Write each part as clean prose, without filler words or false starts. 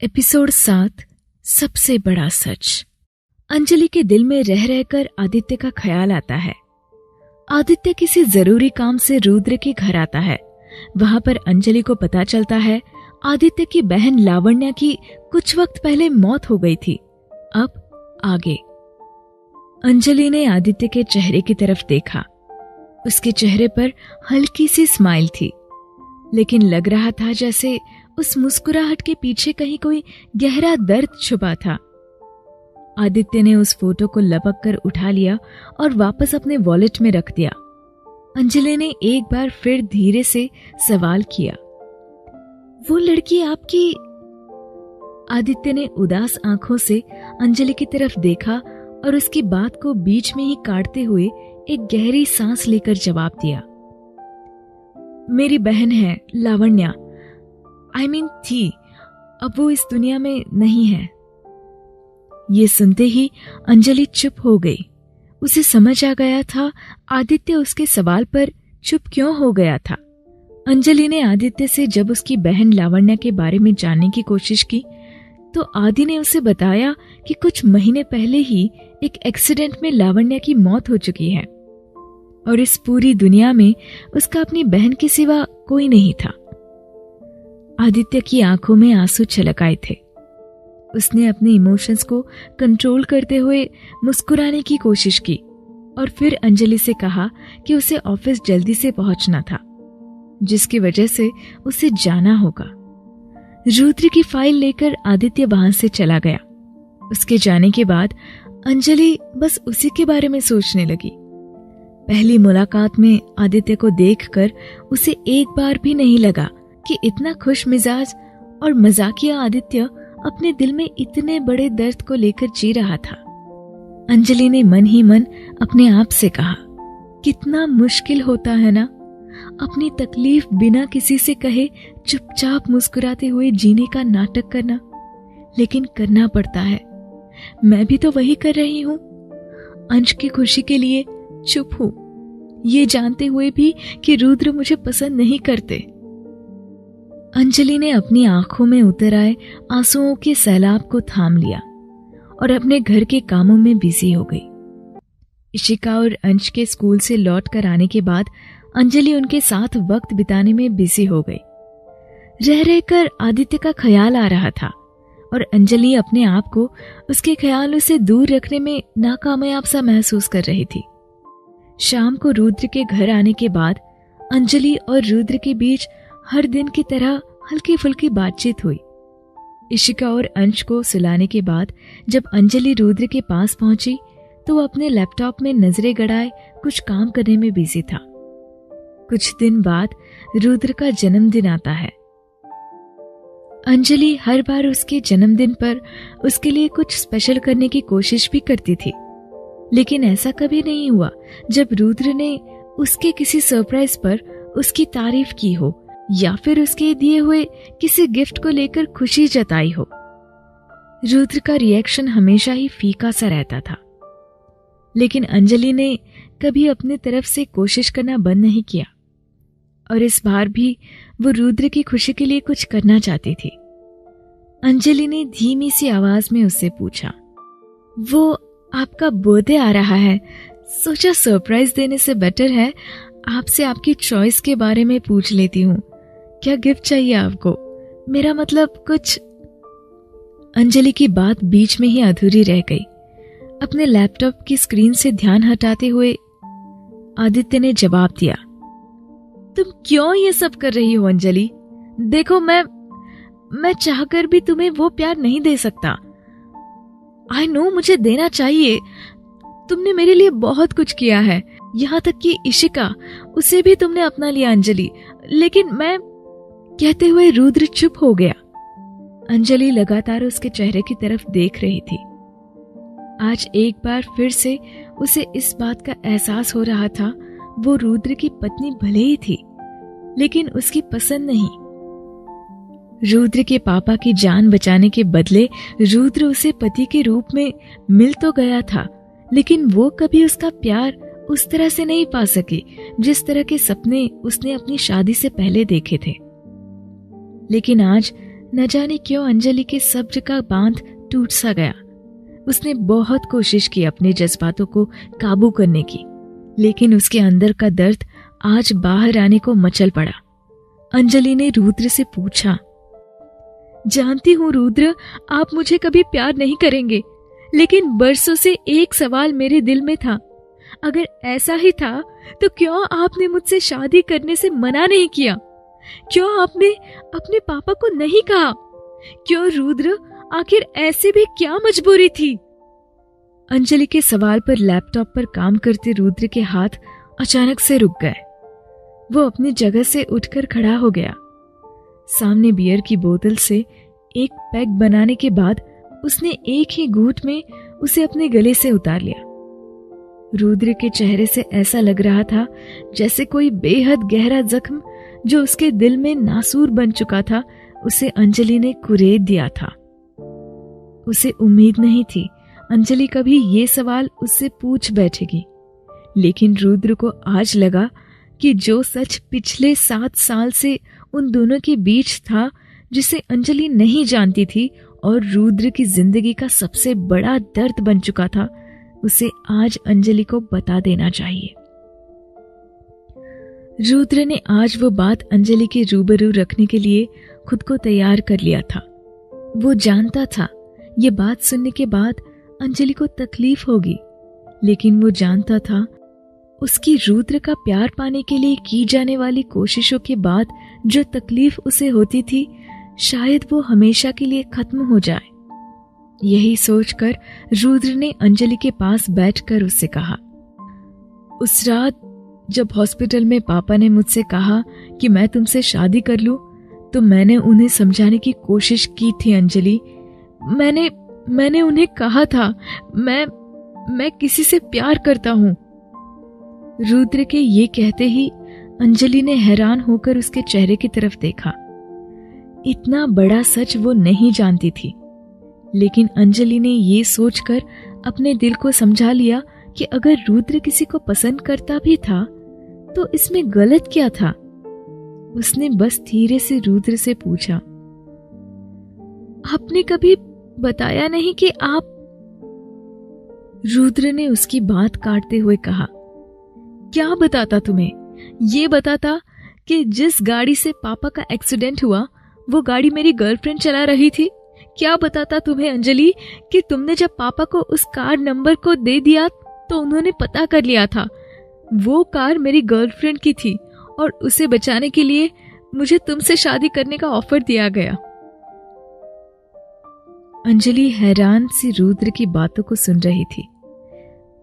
Episode 7 सबसे बड़ा सच। अंजलि के दिल में रह रहकर आदित्य का ख्याल आता है। आदित्य किसी जरूरी काम से रुद्र के घर आता है। वहां पर अंजलि को पता चलता है आदित्य की बहन लावण्या की कुछ वक्त पहले मौत हो गई थी। अब आगे। अंजलि ने आदित्य के चेहरे की तरफ देखा। उसके चेहरे पर हल्की सी स्माइल थी, लेकिन लग रहा था जैसे उस मुस्कुराहट के पीछे कहीं कोई गहरा दर्द छुपा था। आदित्य ने उस फोटो को लपक कर उठा लिया और वापस अपने वॉलेट में रख दिया। अंजलि ने एक बार फिर धीरे से सवाल किया, वो लड़की आपकी? आदित्य ने उदास आंखों से अंजलि की तरफ देखा और उसकी बात को बीच में ही काटते हुए एक गहरी सांस लेकर जवाब दिया, मेरी बहन है लावण्या। थी, अब वो इस दुनिया में नहीं है। ये सुनते ही अंजलि चुप हो गई। उसे समझ आ गया था आदित्य उसके सवाल पर चुप क्यों हो गया था। अंजलि ने आदित्य से जब उसकी बहन लावण्या के बारे में जानने की कोशिश की तो आदि ने उसे बताया कि कुछ महीने पहले ही एक एक्सीडेंट में लावण्या की मौत हो चुकी है और इस पूरी दुनिया में उसका अपनी बहन के सिवा कोई नहीं था। आदित्य की आंखों में आंसू छलक आए थे। उसने अपने इमोशंस को कंट्रोल करते हुए मुस्कुराने की कोशिश की और फिर अंजलि से कहा कि उसे ऑफिस जल्दी से पहुंचना था, जिसकी वजह से उसे जाना होगा। रुद्र की फाइल लेकर आदित्य वहां से चला गया। उसके जाने के बाद अंजलि बस उसी के बारे में सोचने लगी। पहली मुलाकात में आदित्य को देखकर उसे एक बार भी नहीं लगा कि इतना खुश मिजाज और मजाकिया आदित्य अपने दिल में इतने बड़े दर्द को लेकर जी रहा था। अंजलि ने मन ही मन अपने आप से कहा, कितना मुश्किल होता है ना अपनी तकलीफ बिना किसी से कहे चुपचाप मुस्कुराते हुए जीने का नाटक करना, लेकिन करना पड़ता है। मैं भी तो वही कर रही हूँ। अंश की खुशी के लिए चुप हूँ, ये जानते हुए भी कि रुद्र मुझे पसंद नहीं करते। अंजलि ने अपनी आंखों में उतर आए आंसुओं के सैलाब को थाम लिया और अपने घर के कामों में बिजी हो गई। इशिका और अंश के स्कूल से लौट कर आने के बाद अंजलि उनके साथ वक्त बिताने में बिजी हो गई। रह रहकर आदित्य का ख्याल आ रहा था और अंजलि अपने आप को उसके ख्यालों से दूर रखने में नाकामयाब सा महसूस कर रही थी। शाम को रुद्र के घर आने के बाद अंजलि और रुद्र के बीच हर दिन की तरह हल्की फुल्की बातचीत हुई। इशिका और अंश को सुलाने के बाद जब अंजलि रुद्र के पास पहुंची तो वो अपने लैपटॉप में नजरें गड़ाए कुछ काम करने में बिजी था। कुछ दिन बाद रुद्र का जन्मदिन आता है। अंजलि हर बार उसके जन्मदिन पर उसके लिए कुछ स्पेशल करने की कोशिश भी करती थी, लेकिन ऐसा कभी नहीं हुआ जब रुद्र ने उसके किसी सरप्राइज पर उसकी तारीफ की हो या फिर उसके दिए हुए किसी गिफ्ट को लेकर खुशी जताई हो। रुद्र का रिएक्शन हमेशा ही फीका सा रहता था, लेकिन अंजलि ने कभी अपनी तरफ से कोशिश करना बंद नहीं किया और इस बार भी वो रुद्र की खुशी के लिए कुछ करना चाहती थी। अंजलि ने धीमी सी आवाज में उससे पूछा, वो आपका बर्थडे आ रहा है, सोचा सरप्राइज देने से बेटर है आपसे आपकी चॉइस के बारे में पूछ लेती हूँ। क्या गिफ्ट चाहिए आपको? मेरा मतलब कुछ। अंजलि की बात बीच में ही अधूरी रह गई। अपने लैपटॉप की स्क्रीन से ध्यान हटाते हुए आदित्य ने जवाब दिया, तुम क्यों ये सब कर रही हो अंजलि? देखो मैं चाहकर भी तुम्हें वो प्यार नहीं दे सकता। आई नो मुझे देना चाहिए। तुमने मेरे लिए बहुत कुछ किया है, यहाँ तक कि इशिका, उसे भी तुमने अपना लिया अंजलि, लेकिन मैं। कहते हुए रुद्र चुप हो गया। अंजलि लगातार उसके चेहरे की तरफ देख रही थी। आज एक बार फिर से उसे इस बात का एहसास हो रहा था वो रुद्र की पत्नी भले ही थी, लेकिन उसकी पसंद नहीं। रुद्र के पापा की जान बचाने के बदले रुद्र उसे पति के रूप में मिल तो गया था, लेकिन वो कभी उसका प्यार उस तरह से नहीं पा सकी जिस तरह के सपने उसने अपनी शादी से पहले देखे थे। लेकिन आज न जाने क्यों अंजलि के सब्र का बांध टूट सा गया। उसने बहुत कोशिश की अपने जज्बातों को काबू करने की, लेकिन उसके अंदर का दर्द आज बाहर आने को मचल पड़ा। अंजलि ने रुद्र से पूछा, जानती हूँ रुद्र, आप मुझे कभी प्यार नहीं करेंगे, लेकिन बरसों से एक सवाल मेरे दिल में था। अगर ऐसा ही था तो क्यों आपने मुझसे शादी करने से मना नहीं किया? क्यों आपने अपने पापा को नहीं कहा? क्यों रुद्र, आखिर ऐसे भी क्या मजबूरी थी? अंजलि के सवाल पर लैपटॉप पर काम करते रुद्र के हाथ अचानक से रुक गए। वो अपनी जगह से उठकर खड़ा हो गया। सामने बियर की बोतल से एक पैग बनाने के बाद उसने एक ही घूंट में उसे अपने गले से उतार लिया। रुद्र के चेहरे से ऐसा लग रहा था जैसे कोई बेहद गहरा जख्म जो उसके दिल में नासूर बन चुका था, उसे अंजलि ने कुरेद दिया था। उसे उम्मीद नहीं थी अंजलि कभी ये सवाल उससे पूछ बैठेगी, लेकिन रुद्र को आज लगा कि जो सच पिछले 7 साल से उन दोनों के बीच था, जिसे अंजलि नहीं जानती थी और रुद्र की जिंदगी का सबसे बड़ा दर्द बन चुका था, उसे आज अंजलि को बता देना चाहिए। रुद्र ने आज वो बात अंजलि के रूबरू रखने के लिए खुद को तैयार कर लिया था। वो जानता था ये बात सुनने के बाद अंजलि को तकलीफ होगी, लेकिन वो जानता था उसकी रुद्र का प्यार पाने के लिए की जाने वाली कोशिशों के बाद जो तकलीफ उसे होती थी, शायद वो हमेशा के लिए खत्म हो जाए। यही सोचकर रुद्र ने अंजलि के पास बैठकर उससे कहा, उस रात जब हॉस्पिटल में पापा ने मुझसे कहा कि मैं तुमसे शादी कर लूं, तो मैंने उन्हें समझाने की कोशिश की थी अंजलि। मैंने उन्हें कहा था मैं किसी से प्यार करता हूं। रुद्र के ये कहते ही अंजलि ने हैरान होकर उसके चेहरे की तरफ देखा। इतना बड़ा सच वो नहीं जानती थी, लेकिन अंजलि ने ये सोचकर अपने दिल को समझा लिया कि अगर रुद्र किसी को पसंद करता भी था तो इसमें गलत क्या था। उसने बस धीरे से रुद्र से पूछा, आपने कभी बताया नहीं कि आप? रुद्र ने उसकी बात काटते हुए कहा, क्या बताता तुम्हें? ये बताता कि जिस गाड़ी से पापा का एक्सीडेंट हुआ वो गाड़ी मेरी गर्लफ्रेंड चला रही थी। क्या बताता तुम्हें अंजलि कि तुमने जब पापा को उस कार नंबर को दे दिया तो उन्होंने पता कर लिया था वो कार मेरी गर्लफ्रेंड की थी और उसे बचाने के लिए मुझे तुमसे शादी करने का ऑफर दिया गया। अंजलि हैरान सी रुद्र की बातों को सुन रही थी।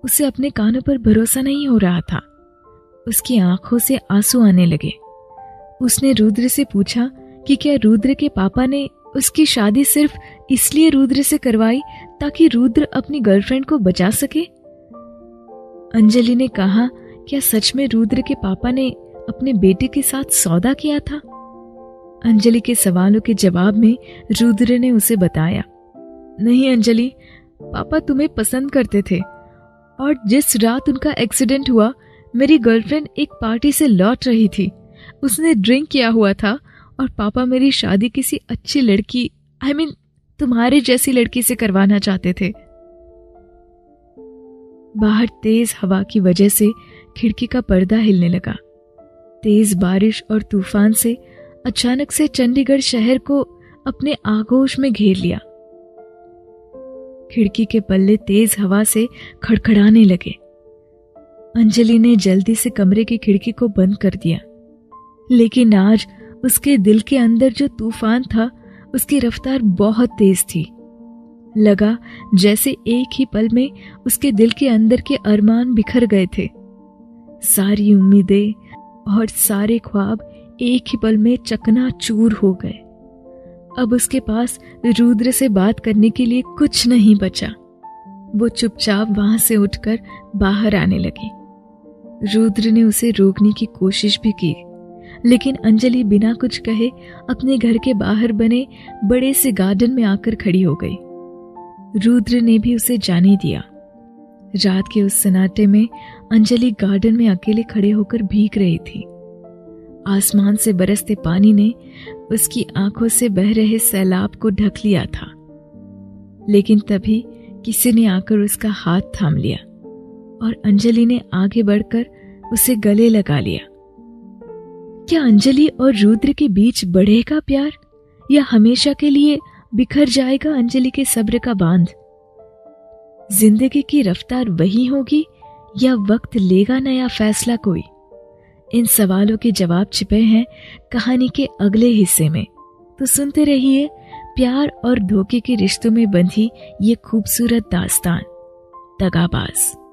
उसे अपने कानों पर भरोसा नहीं हो रहा था। उसकी आंखों से आंसू आने लगे। उसने रुद्र से पूछा कि क्या रुद्र के पापा ने उसकी शादी सिर्फ इसलिए रुद्र से करवाई ताकि रुद्र अपनी गर्लफ्रेंड को बचा सके? अंजलि ने कहा, क्या सच में रुद्र के पापा ने अपने बेटे के साथ सौदा किया था? अंजलि के सवालों के जवाब में रुद्र ने उसे बताया, नहीं अंजलि, पापा तुम्हें पसंद करते थे और जिस रात उनका एक्सीडेंट हुआ मेरी गर्लफ्रेंड एक पार्टी से लौट रही थी। उसने ड्रिंक किया हुआ था और पापा मेरी शादी किसी अच्छी लड़की, तुम्हारे जैसी लड़की से करवाना चाहते थे। बाहर तेज हवा की वजह से खिड़की का पर्दा हिलने लगा। तेज बारिश और तूफान से अचानक से चंडीगढ़ शहर को अपने आगोश में घेर लिया। खिड़की के पल्ले तेज हवा से खड़खड़ाने लगे। अंजलि ने जल्दी से कमरे की खिड़की को बंद कर दिया, लेकिन आज उसके दिल के अंदर जो तूफान था उसकी रफ्तार बहुत तेज थी। लगा जैसे एक ही पल में उसके दिल के अंदर के अरमान बिखर गए थे। सारी उम्मीदें और सारे ख्वाब एक ही पल में चकनाचूर हो गए। अब उसके पास रुद्र से बात करने के लिए कुछ नहीं बचा। वो चुपचाप वहां से उठकर बाहर आने लगी। रुद्र ने उसे रोकने की कोशिश भी की, लेकिन अंजलि बिना कुछ कहे अपने घर के बाहर बने बड़े से गार्डन में आकर खड़ी हो गई। रुद्र ने भी उसे जाने दिया। रात के उस सन्नाटे में अंजलि गार्डन में अकेले खड़े होकर भीग रही थी। आसमान से बरसते पानी ने उसकी आंखों से बह रहे सैलाब को ढक लिया था। लेकिन तभी किसी ने आकर उसका हाथ थाम लिया और अंजलि ने आगे बढ़कर उसे गले लगा लिया। क्या अंजलि और रुद्र के बीच बढ़ेगा प्यार, या हमेशा के लिए बिखर जाएगा अंजलि के सब्र का बांध? जिंदगी की रफ्तार वही होगी या वक्त लेगा नया फैसला कोई? इन सवालों के जवाब छिपे हैं कहानी के अगले हिस्से में। तो सुनते रहिए प्यार और धोखे के रिश्तों में बंधी ये खूबसूरत दास्तान, दगाबाज।